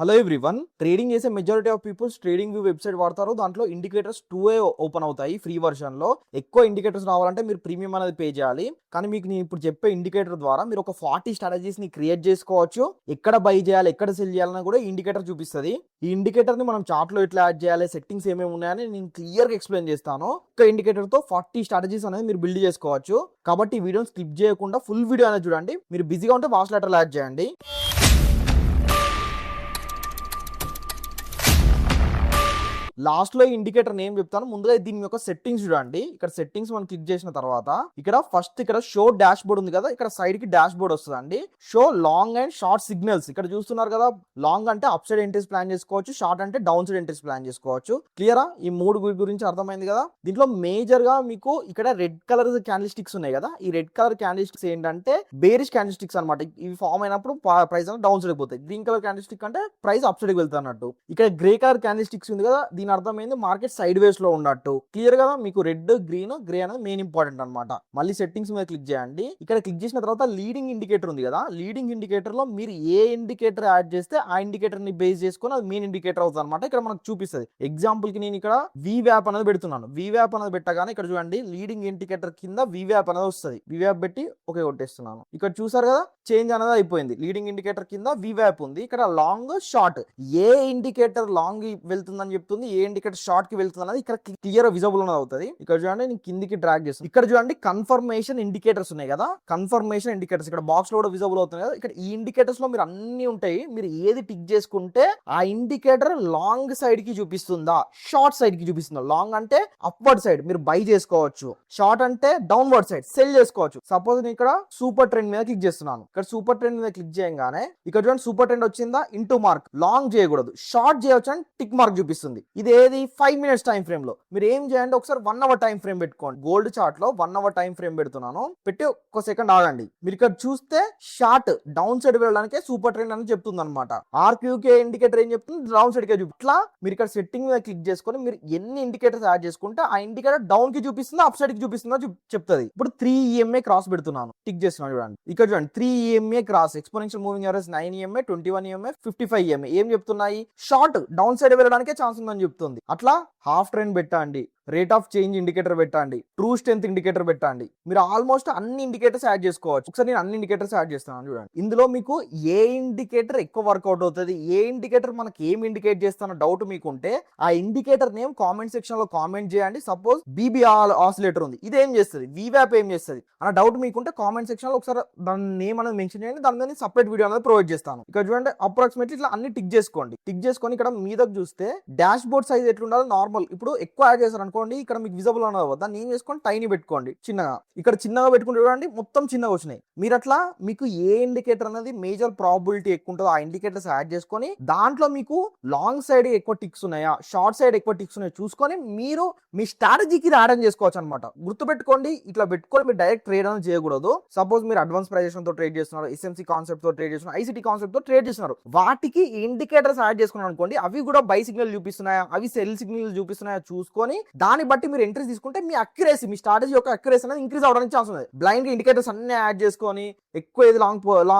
Hello everyone, trading చేసే majority of peoples trading view website వాడతారు. దాంట్లో ఇండికేటర్స్ 2 ఓపెన్ అవుతాయి ఫ్రీ వర్షన్ లో. ఎక్కువ ఇండికేటర్స్ రావాలంటే మీరు ప్రీమియం అనేది పే చేయాలి. కానీ మీకు నేను ఇప్పుడు చెప్పే ఇండికేటర్ ద్వారా మీరు ఒక 40 స్ట్రాటజీస్ ని క్రియేట్ చేసుకోవచ్చు. ఎక్కడ బై చేయాలి, ఎక్కడ సెల్ చేయాలని కూడా ఇండికేటర్ చూపిస్తుంది. ఈ ఇండికేటర్ ని మనం చార్ట్ లో ఎట్లా యాడ్ చేయాలి, సెట్టింగ్స్ ఏమేమి ఉన్నాయని నేను క్లియర్ గా ఎక్స్ప్లెయిన్ చేస్తాను. ఒక ఇండికేటర్ తో 40 స్ట్రాటజీస్ అనేది మీరు బిల్డ్ చేసుకోవచ్చు. కాబట్టి ఈ వీడియోని స్కిప్ చేయకుండా ఫుల్ వీడియో అనేది చూడండి. మీరు బిజీగా ఉంటే వాచ్ లెటర్ యాడ్ చేయండి. లాస్ట్ లో ఇండికేటర్ నేమ్ చెప్తాను. ముందుగా దీని యొక్క సెట్టింగ్స్ చూడండి. ఇక్కడ సెట్టింగ్స్ మనం క్లిక్ చేసిన తర్వాత ఇక్కడ ఫస్ట్ ఇక్కడ షో డాష్ బోర్డ్ ఉంది కదా, ఇక్కడ సైడ్ కి డాష్ బోర్డ్ వస్తుందండి. Show long and short signals ఇక్కడ చూస్తున్నారు కదా. లాంగ్ అంటే అప్ సైడ్ ఎంట్రీస్ ప్లాన్ చేసుకోవచ్చు, షార్ట్ అంటే డౌన్ సైడ్ ఎంట్రీస్ ప్లాన్ చేసుకోవచ్చు. క్లియరా? ఈ మూడు గురించి అర్థమైంది కదా. దీంట్లో మేజర్ గా మీకు ఇక్కడ రెడ్ కలర్ క్యాండిల్ స్టిక్స్ ఉన్నాయి కదా. ఈ రెడ్ కలర్ క్యాండిల్ స్టిక్స్ ఏంటంటే బేరిష్ క్యాండిల్ స్టిక్స్ అనమాట. ఇవి ఫామ్ అయినప్పుడు ప్రైస్ అనేది డౌన్ సైడ్ పోతాయి. గ్రీన్ కలర్ క్యాండిల్ స్టిక్ అంటే ప్రైస్ అప్ సైడ్ వెళ్తా అన్నట్టు. ఇక్కడ గ్రే కలర్ క్యాండిల్ స్టిక్స్ ఉంది కదా, దీని అర్థమైంది మార్కెట్ సైడ్ వేస్ లో ఉన్నట్టు. క్లియర్ గా మీకు రెడ్ గ్రీన్ గ్రే అనేది మెయిన్ ఇంపార్టెంట్ అనమాట. మళ్ళీ సెట్టింగ్స్ మీద క్లిక్ చేయండి. ఇక్కడ క్లిక్ చేసిన తర్వాత లీడింగ్ ఇండికేటర్ ఉంది కదా. లీడింగ్ ఇండికేటర్ లో మీరు ఏ ఇండికేటర్ యాడ్ చేస్తే ఆ ఇండికేటర్ ని బేస్ చేసుకొని అది మెయిన్ ఇండికేటర్ అవుతుంది అనమాట. ఇక్కడ మనకు చూపిస్తుంది. ఎగ్జాంపుల్ కి నేను ఇక్కడ VWAP అనేది పెడుతున్నాను. VWAP అనేది పెట్టగానే ఇక్కడ చూడండి లీడింగ్ ఇండికేటర్ కింద VWAP అనేది వస్తుంది. VWAP పెట్టి ఓకే కొట్టేస్తున్నాను. ఇక్కడ చూసారు కదా, చేంజ్ అనేది అయిపోయింది. లీడింగ్ ఇండికేటర్ కింద VWAP ఉంది. ఇక్కడ లాంగ్ షార్ట్ ఏ ఇండికేటర్ లాంగ్ వెళ్తుందని చెప్తుంది, ఏ ఇండికేటర్ షార్ట్ కి వెళ్తుంది అనేది ఇక్కడ క్లియర్ విజిబుల్ అనేది అవుతుంది. ఇక్కడ చూడండి నేను కిందికి డ్రాగ్ చేస్తాను. ఇక్కడ చూడండి కన్ఫర్మేషన్ ఇండికేటర్స్ ఉన్నాయి కదా. కన్ఫర్మేషన్ ఇండికేటర్స్ ఇక్కడ బాక్స్ లో కూడా విజిబుల్ అవుతుంది కదా. ఇక్కడ ఈ ఇండికేటర్స్ లో మీరు అన్ని ఉంటాయి. మీరు ఏది టిక్ చేసుకుంటే ఆ ఇండికేటర్ లాంగ్ సైడ్ కి చూపిస్తుందా, షార్ట్ సైడ్ కి చూపిస్తుందా. లాంగ్ అంటే అప్వర్డ్ సైడ్ మీరు బై చేసుకోవచ్చు, షార్ట్ అంటే డౌన్వర్డ్ సైడ్ సెల్ చేసుకోవచ్చు. సపోజ్ నేను ఇక్కడ సూపర్ ట్రెండ్ మీద క్లిక్ చేస్తున్నాను. ఇక్కడ సూపర్ ట్రెండ్ మీద క్లిక్ చేయగానే ఇక్కడ చూడండి సూపర్ ట్రెండ్ వచ్చిందా, ఇంటూ మార్క్. లాంగ్ చేయకూడదు, షార్ట్ చేయవచ్చు అని టిక్ మార్క్ చూపిస్తుంది. ఇది ఏది 5 minutes టైం ఫ్రేమ్ లో. మీరు ఏం చేయండి, ఒకసారి 1 hour టైం ఫ్రేమ్ పెట్టుకోండి. గోల్డ్ చార్ట్ లో 1 hour టైం ఫ్రేమ్ పెడుతున్నాను. పెట్టి ఒక సెకండ్ ఆగండి. మీరు ఇక్కడ చూస్తే షార్ట్ డౌన్ సైడ్ వెళ్ళడానికి సూపర్ ట్రెండ్ అని చెప్తుంది అనమాట. RQK ఇండికేటర్ ఏం చెప్తుంది, డౌన్ సైడ్ కి చూపి. ఇట్లా మీరు ఇక్కడ సెట్టింగ్ మీద క్లిక్ చేసుకొని మీరు ఎన్ని ఇండికేటర్స్ యాడ్ చేసుకుంటే ఆ ఇండికేటర్ డౌన్ కి చూపిస్తుందో అప్ సైడ్ కి చూపిస్తుందో చెప్తుంది. ఇప్పుడు 3 EMA క్రాస్ పెడుతున్నాను. టిక్ చేస్తున్నాను చూడండి. ఇక్కడ చూడండి 3 EMA cross, exponential moving average 9 EMA, 21 EMA, 55 EMA ఏం చెప్తున్నాయి, షార్ట్ డౌన్ సైడ్ వెళ్ళడానికే ఛాన్స్ ఉందని చెప్తుంది. అట్లా హాఫ్ ట్రెండ్ పెట్టండి, రేట్ ఆఫ్ చేంజ్ ఇండికేటర్ పెట్టండి, ట్రూ స్ట్రెంత్ ఇండికేటర్ పెట్టండి. మీరు ఆల్మోస్ట్ అన్ని ఇండికేటర్స్ యాడ్ చేసుకోవచ్చు. ఒకసారి నేను అన్ని ఇండికేటర్స్ యాడ్ చేస్తున్నాను చూడండి. ఇందులో మీకు ఏ ఇండికేటర్ ఎక్కువ వర్కౌట్ అవుతుంది, ఏ ఇండికేటర్ మనకి ఏం ఇండికేట్ చేస్తున్న డౌట్ మీకు ఉంటే ఆ ఇండికేటర్ నేమ్ కామెంట్ సెక్షన్ లో కామెంట్ చేయండి. సపోజ్ BB ఆసిలేటర్ ఉంది, ఇది ఏం చేస్తుంది, VWAP ఏం చేస్తుంది అన్న డౌట్ మీకుంటే కామెంట్ సెక్షన్ లో ఒకసారి దాని నేమ్ అనేది మెన్షన్ చేయండి. దాని మీద సపరేట్ వీడియో అనేది ప్రొవైడ్ చేస్తాను. ఇక్కడ చూడండి అప్రాక్సిమేట్లీ ఇట్లా అన్ని టిక్ చేసుకోండి. టిక్ చేసుకొని ఇక్కడ మీదకి చూస్తే డాష్ బోర్డ్ సైజ్ ఎట్లుండాలో నార్మల్. ఇప్పుడు ఎక్కువ యాడ్ చేశారు అనుకోండి, ఇక్కడ మీకు విజిబుల్ అనేది దాన్ని ఏం చేసుకోండి, టైనీ పెట్టుకోండి చిన్నగా. ఇక్కడ చిన్నగా పెట్టుకుంటే చూడండి మొత్తం చిన్నగా వచ్చినాయి. మీరు అట్లా మీకు ఏ ఇండికేటర్ అనేది మేజర్ ప్రాబిలిటీ ఎక్కువ ఉంటుందో ఆ ఇండికేటర్స్ యాడ్ చేసుకొని దాంట్లో మీకు లాంగ్ సైడ్ ఎక్కువ టిక్స్ ఉన్నాయా, షార్ట్ సైడ్ ఎక్కువ టిక్స్ ఉన్నాయా చూసుకొని మీరు మీ స్ట్రాటజీకి యాడ్ చేసుకోవచ్చు అనమాట. గుర్తుపెట్టుకోండి, ఇట్లా పెట్టుకొని మీరు డైరెక్ట్ ట్రేడ్ అనేది చేయకూడదు. సపోజ్ మీరు అడ్వాన్స్ ప్రైజేషన్ తో ట్రేడ్ చేస్తున్నారు, SMC కాన్సెప్ట్ తో ట్రేడ్ చేస్తున్నారు, ICT కాన్సెప్ట్ తో ట్రేడ్ చేస్తున్నారు, వాటికి ఇండికేటర్స్ యాడ్ చేసుకున్నారు అనుకోండి, అవి కూడా బై సిగ్నల్ చూపిస్తున్నాయా, అవి సెల్ సిగ్నల్ చూపిస్తున్నాయా చూసుకొని దాన్ని బట్టి మీరు ఎంట్రీస్ తీసుకుంటే మీ అక్యురసీ, మీ స్ట్రాటజీ యొక్క అక్యురసీ అనేది ఇంక్రీజ్ అవడానికి ఛాన్స్ ఉంది. బ్లైండ్ గా ఇండికేటర్స్ అన్ని యాడ్ చేసుకొని ఎక్కువ ఏది లాంగ్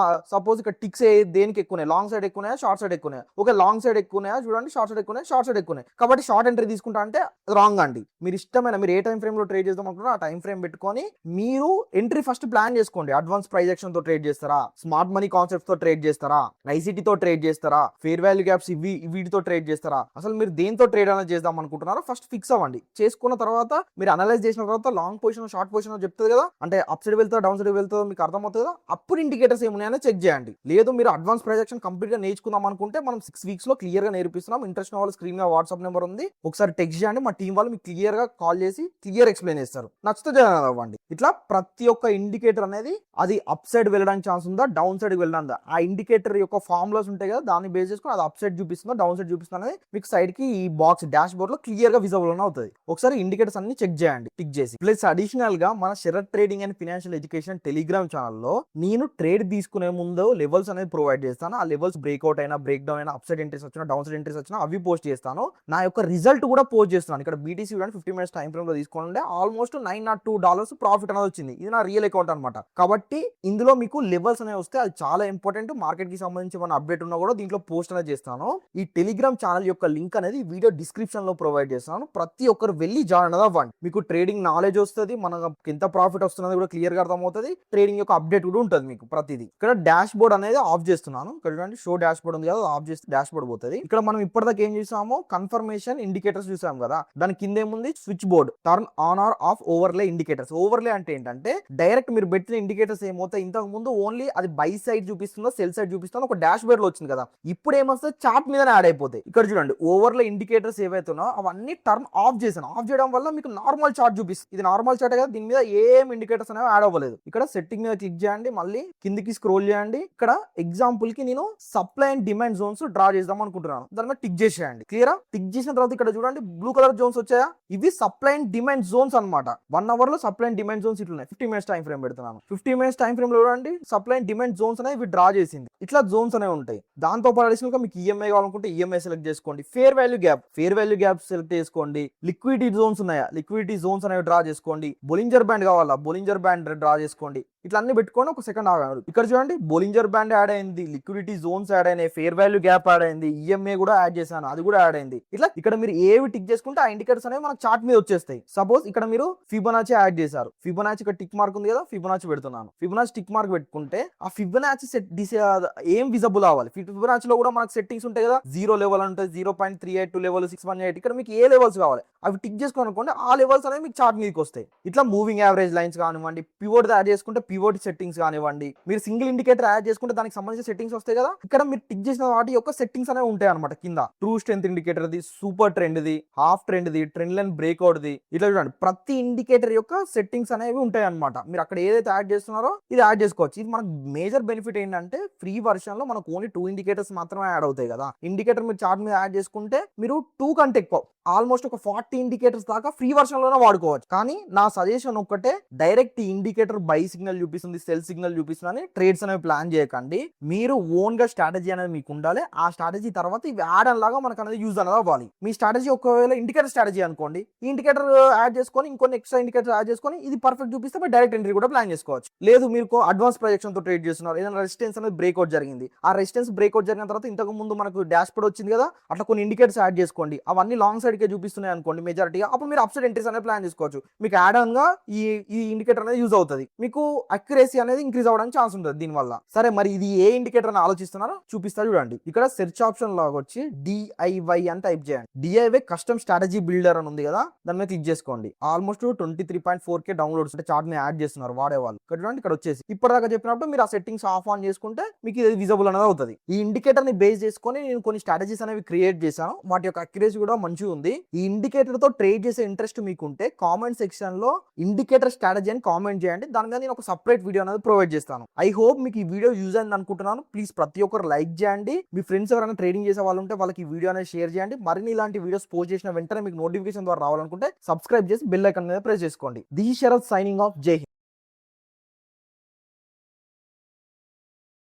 సపోజ్ ఇక్కడ టిక్స్ దేనికి ఎక్కువ, లాంగ్ సైడ్ ఎక్కువ, షార్ట్ సైడ్ ఎక్కువ. ఓకే లాంగ్ సైడ్ ఎక్కువ చూడండి, షార్ట్ సైడ్ ఎక్కువ, షార్ట్ సైడ్ ఎక్కువ. కాబట్టి షార్ట్ ఎంట్రీ తీసుకుంటా అంటే రాంగ్ అండి. మీరు ఇష్టమైన మీరు ఏ టైం ఫ్రేమ్ లో ట్రేడ్ చేద్దాం అనుకుంటారో ఆ టైం ఫ్రేమ్ పెట్టుకొని మీరు ఎంట్రీ ఫస్ట్ ప్లాన్ చేసుకోండి. అడ్వాన్స్ ప్రైస్ యాక్షన్ తో ట్రేడ్ చేస్తారా, స్మార్ట్ మనీ కాన్సెప్ట్ తో ట్రేడ్ చేస్తారా, ICT తో ట్రేడ్ చేస్తారా, ఫేర్ వాల్యూ గ్యాప్స్ వీటితో ట్రేడ్ చేస్తారా, అసలు మీరు దేంతో ట్రేడ్ అనేది చేద్దాం అనుకుంటున్నారో ఫస్ట్ ఫిక్స్ అవ్వండి. చేసుకున్న తర్వాత మీరు అనలైజ్ చేసిన తర్వాత లాంగ్ పొజిషన్ షార్ట్ పొజిషన్ చెప్తుంది కదా, అంటే అప్ సైడ్ వెళ్తా డౌన్ సైడ్ వెళ్తుందో మీకు అర్థమవుతుంది కదా, అప్పుడు ఇండికేటర్స్ ఏమున్నాయో చెక్ చేయండి. లేదు మీరు అడ్వాన్స్ ప్రైజెక్షన్ కంప్లీట్ గా నేర్చుకుందాం అనుకుంటే మనం 6 weeks లో క్లియర్ గా నేర్పిస్తున్నాం. ఇంట్రెస్ట్ వాళ్ళు స్క్రీన్ మీద వాట్సాప్ నెంబర్ ఉంది, ఒకసారి టెక్స్ట్ చేయండి. మా టీం వాళ్ళు మీకు క్లియర్ గా కాల్ చేసి క్లియర్ ఎక్స్ప్లెయిన్ చేస్తారు. నచ్చితే జాయిన్ అవ్వండి. ఇట్లా ప్రతి ఒక్క ఇండికేటర్ అనేది అది అప్ సైడ్ వెళ్ళడానికి ఛాన్స్ ఉందా, డౌన్ సైడ్ వెళ్ళడానికి, ఆ ఇండికేటర్ యొక్క ఫార్ములాస్ ఉంటాయి కదా, దాన్ని బేస్ చేసుకుని అది అప్ సైడ్ చూపిస్తుందో డౌన్ సైడ్ చూపిస్తుందో అనేది మీకు సైడ్ కి ఈ బాక్స్ డాష్ బోర్డ్ లో క్లియర్ గా విజిబుల్ అవుతుంది. ఒకసారి ఇండికేటర్స్ అన్ని చెక్ చేయండి టిక్ చేసి. ప్లస్ అడిషనల్ గా మన Sharath trading and financial education telegram ఛానల్లో నేను ట్రేడ్ తీసుకునే ముందు లెవెల్స్ అనేది ప్రొవైడ్ చేస్తాను. ఆ లెవెల్స్ బ్రేక్అవుట్ అయినా, బ్రేక్ డౌన్ అయినా, అప్ సైడ్ ఎంట్రీస్ వచ్చినా, డౌన్ సైడ్ ఎంట్రీస్ వచ్చినా అవి పోస్ట్ చేస్తాను. నా యొక్క రిజల్ట్ కూడా పోస్ట్ చేస్తున్నాను. ఇక్కడ బీటీసీ 50 మినిట్స్ టైం ఫ్రేమ్ లో తీసుకోండి, ఆల్మోస్ట్ $902 ప్రాఫిట్ అనేది వచ్చింది. ఇది నా రియల్ అకౌంట్ అనమాట. కాబట్టి ఇందులో మీకు లెవెల్స్ అనేవి వస్తే అది చాలా ఇంపార్టెంట్. మార్కెట్ కి సంబంధించి మన అప్డేట్ ఉన్నా కూడా దీంట్లో పోస్ట్ అనేది చేస్తాను. ఈ టెలిగ్రామ్ ఛానల్ యొక్క లింక్ అనేది వీడియో డిస్క్రిప్షన్ లో ప్రొవైడ్ చేస్తాను. ప్రతి ఒక్కరు వెళ్ళి జాయిన్ అవ్వండి. మీకు ట్రేడింగ్ నాలెడ్జ్ వస్తుంది, మనకు ఎంత ప్రాఫిట్ వస్తున్నది కూడా క్లియర్ గా అర్థమవుతుంది. ట్రేడింగ్ యొక్క అప్డేట్ కూడా ఉంటుంది మీకు ప్రతిదీ. ఇక్కడ డాష్ బోర్డ్ అనేది ఆఫ్ చేస్తున్నాను. ఇక్కడ చూడండి షో డాష్ బోర్డ్ ఉంది కదా, ఆఫ్ చేస్తే డాష్ బోర్డ్ పోతుంది. ఇక్కడ మనం ఇప్పటిదాకా ఏం చూసామో కన్ఫర్మేషన్ ఇండికేటర్స్ చూసాం కదా, దాని కింద ఏముంది switch board, turn on or off overlay indicators. Overlay అంటే ఏంటంటే డైరెక్ట్ మీరు పెట్టిన ఇండికేటర్స్ ఏమవుతాయి, ఇంతకు ముందు ఓన్లీ అది బై సైడ్ చూపిస్తుందో సెల్ సైడ్ చూపిస్తుందో ఒక డాష్ బోర్డ్ లో వచ్చింది కదా, ఇప్పుడు ఏమొస్తుంది చార్ట్ మీద యాడ్ అయిపోతాయి. ఇక్కడ చూడండి ఓవర్లే ఇండికేటర్స్ ఏవైతున్నాయో అవన్నీ టర్న్ ఆఫ్ చేశాను. ఆఫ్ చేయడం వల్ల మీకు నార్మల్ చార్ట్ చూపిస్తుంది. ఇది నార్మల్ చార్ట్ కదా, దీని మీద ఏం ఇండికేటర్స్ అనేవి యాడ్ అవ్వలేదు. ఇక్కడ సెట్టింగ్ మీద క్లిక్ చేయండి, మళ్ళీ కిందికి స్క్రోల్ చేయండి. ఇక్కడ ఎగ్జాంపుల్ కి నేను supply and demand zones draw చేద్దాం అనుకుంటున్నాను. దాని మీద టిక్ చేసేయండి. క్లియరా? టిక్ చేసిన తర్వాత ఇక్కడ చూడండి బ్లూ కలర్ జోన్స్ వచ్చాయా, ఇవి సప్లై అండ్ డిమాండ్ జోన్స్ అనమాట. 1 అవర్ లో సప్లై అండ్ డిమాండ్ జోన్స్ ఇట్లున్నాయి. 50 మినిట్స్ టైం ఫ్రేమ్ పెడుతున్నాను. 50 మినిట్స్ టైం ఫ్రేమ్ లో చూడండి సప్లై అండ్ డిమాండ్ జోన్స్ అనేవి డ్రా చేసింది. ఇట్లా జోన్స్ అనేవి ఉంటాయి. దాంతో పాటు అడిషనల్ గా మీకు ఈఎంఐ కావాలనుకుంటే ఈఎంఐ సెలెక్ట్ చేసుకోండి. ఫేర్ వాల్యూ గ్యాప్ సెలెక్ట్ చేసుకోండి. లిక్విడిటీ జోన్స్ ఉన్నాయా, లిక్విడిటీ జోన్స్ అనేవి డ్రా చేసుకోండి. బొలింజర్ బ్యాండ్ కావాలా, బొలింజర్ బ్యాండ్ డ్రా చేసుకోండి. ఇట్లా అన్ని పెట్టుకొని ఒక సెకండ్ ఆగారు. ఇక్కడ చూడండి బొలింజర్ బ్యాండ్ యాడ్ అయింది, లిక్విడిటీ జోన్స్ యాడ్ అయినాయి, ఫేర్ వాల్యూ గ్యాప్ యాడ్ అయింది, ఈఎంఐ కూడా యాడ్ చేశాను, అది కూడా యాడ్ అయింది. ఇట్లా ఇక్కడ మీరు ఏవి టిక్ చేసుకుంటే ఆ ఇండికేటర్స్ అనేవి మనకు చార్ట్ మీద వచ్చేస్తాయి. సపోజ్ ఇక్కడ మీరు ఫిబొనాచి యాడ్ చేశారు. ఫిబొనాచి ఇక్కడ టిక్ మార్క్ ఉంది కదా, ఫిబొనాచి పెడుతున్నాను. ఫిబొనాచి టిక్ మార్క్ పెట్టుకుంటే ఆ ఫిబొనాచి ఏం విజిబుల్ అవ్వాలి. ఫిబొనాచిలో కూడా మనకు సెట్టింగ్స్ ఉంటాయి కదా, 0 లెవెల్ ఉంటుంది, 0.382 లెవెల్, 618. ఇక్కడ మీకు ఏ లెవెల్స్ కావాలి అవి టిక్ చేసుకొని అనుకోండి, ఆ లెవెల్స్ అనేవి మీకు చార్ట్ మీదకి వస్తాయి. ఇట్లా మూవింగ్ యావరేజ్ లైన్స్ కానివ్వండి, పివోట్ యాడ్ చేసుకుంటే పివోట్ సెట్టింగ్స్ కానివ్వండి, మీరు సింగిల్ ఇండికేటర్ యాడ్ చేసుకుంటే దానికి సంబంధించిన సెట్టింగ్స్ వస్తాయి కదా, ఇక్కడ మీరు టిక్ చేసిన వాటి యొక్క సెట్టింగ్స్ అనేవి ఉంటాయి అనమాట. కింద true strength indicator the, super trend the, half trend the, trend line breakout the, ఇట్లా చూడండి ప్రతి ఇండికేటర్ యొక్క సెట్టింగ్స్ అనేవి ఉంటాయి అనమాట. మీరు అక్కడ ఏదైతే యాడ్ చేస్తున్నారో ఇది యాడ్ చేసుకోవచ్చు. ఇది మనకు మేజర్ బెనిఫిట్ ఏంటంటే ఫ్రీ వర్షన్ లో మనకు ఓన్లీ 2 ఇండికేటర్స్ మాత్రమే యాడ్ అవుతాయి కదా. ఇండికేటర్ మీరు చార్ట్ మీద యాడ్ చేసుకుంటే మీరు 2 కంటే ఎక్కువ ఆల్మోస్ట్ ఒక 40 ఇండికేటర్స్ దాకా ఫ్రీ వర్షన్ లోనే వాడుకోవచ్చు. కానీ నా సజెషన్ ఒక్కటే, డైరెక్ట్ ఇండికేటర్ బై సిగ్నల్ చూపిస్తుంది, సెల్ సిగ్నల్ చూపిస్తుంది, ట్రేడ్స్ అనేవి ప్లాన్ చేయకండి. మీరు ఓన్ గా స్ట్రాటజీ అనేది మీకు ఉండాలి. ఆ స్ట్రాటజీ తర్వాత ఇవి యాడ్ లాగా మనకు అనేది యూజ్ అనేది అవ్వాలి. మీ స్ట్రాటజీ ఒకవేళ ఇండికేటర్ స్ట్రాటజీ అనుకోండి, ఈ ఇండికేటర్ యాడ్ చేసుకొని ఇంకొన్ని ఎక్స్ట్రా ఇండికేటర్ యాడ్ చేసుకొని ఇది పర్ఫెక్ట్ చూపిస్తే మీరు డైరెక్ట్ ఎంట్రీ కూడా ప్లాన్ చేసుకోవచ్చు. లేదు మీరు అడ్వాన్స్ ప్రొజెక్షన్ తో ట్రేడ్ చేస్తున్నారు, ఏదైనా రెసిస్టెన్స్ అనేది బ్రేక్అవుట్ జరిగింది, ఆ రెసిస్టెన్స్ బ్రేక్అవుట్ జరిగిన తర్వాత ఇంతకు ముందు మనకు డాష్ బోర్డ్ వచ్చింది కదా, అట్లా కొన్ని ఇండికేటర్స్ యాడ్ చేసుకోండి. అవన్నీ లాంగ్ సైడ్ కే చూపిస్తున్నాయి అనుకోండి మెజారిటీగా, అప్పుడు మీరు అప్ సైడ్ ఎంట్రీస్ అనేది ప్లాన్ చేసుకోవచ్చు. మీకు యాడ్ ఆన్ గా ఈ ఇండికేటర్ అనేది యూజ్ అవుతుంది. మీకు అక్యురసీ అనేది ఇంక్రీజ్ అవ్వడానికి ఛాన్స్ ఉంటుంది దీనివల్ల. సరే మరి ఇది ఏ ఇండికేటర్ అని ఆలోచిస్తున్నారో చూపిస్తా చూడండి. ఇక్కడ సెర్చ్ ఆప్షన్ లాగా వచ్చి DIY అని టైప్ చేయండి. DIY కస్టమ్ స్ట్రాటజీ బిల్డర్ అని ఉంది కదా, దాని మీద క్లిక్ చేసుకోండి. ఆల్మోస్ట్ 23.4K డౌన్లోడ్స్ అంటే చార్ట్ ని యాడ్ చేస్తున్నారు వాడేవాళ్ళు. ఇక్కడ చూడండి ఇక్కడ వచ్చేసి ఇప్పటిదాకా చెప్పినప్పుడు మీరు ఆ సెట్టింగ్స్ ఆఫ్ ఆన్ చేసుకుంటే మీకు ఇది విజిబుల్ అనేది అవుతుంది. ఈ ఇండికేటర్ ని బేస్ చేసుకొని నేను కొన్ని స్ట్రాటజీస్ అనేవి క్రియేట్ చేశాను. వాటి యొక్క అక్యురసీ కూడా మంచిగా ఉంది. ఈ ఇండికేటర్ తో ట్రేడ్ చేసే ఇంట్రెస్ట్ మీకుంటే కామెంట్ సెక్షన్ లో ఇండికేటర్ స్ట్రాటజీ అని కామెంట్ చేయండి. దాని మీద నేను ఒక సపరేట్ వీడియో అనేది ప్రొవైడ్ చేస్తాను. ఐ హోప్ మీకు ఈ వీడియో యూజ్ అయింది అనుకుంటున్నాను. ప్లీజ్ ప్రతి ఒక్కరు లైక్ చేయండి. మీ ఫ్రెండ్స్ ఎవరైనా ట్రేడింగ్ చేసే వాళ్ళు ఉంటే వాళ్ళకి ఈ వీడియో అనేది షేర్ చేయండి. మరిన్ని ఇలాంటి వీడియోస్ పోస్ట్ చేసిన వెంటనే మీకు నోటిఫికేషన్ ద్వారా రావాలనుకుంటే సబ్స్క్రైబ్ చేసి బెల్ ఐకాన్ మీద ప్రెస్ చేసుకోండి. This is Sharath signing off. Jai Hind.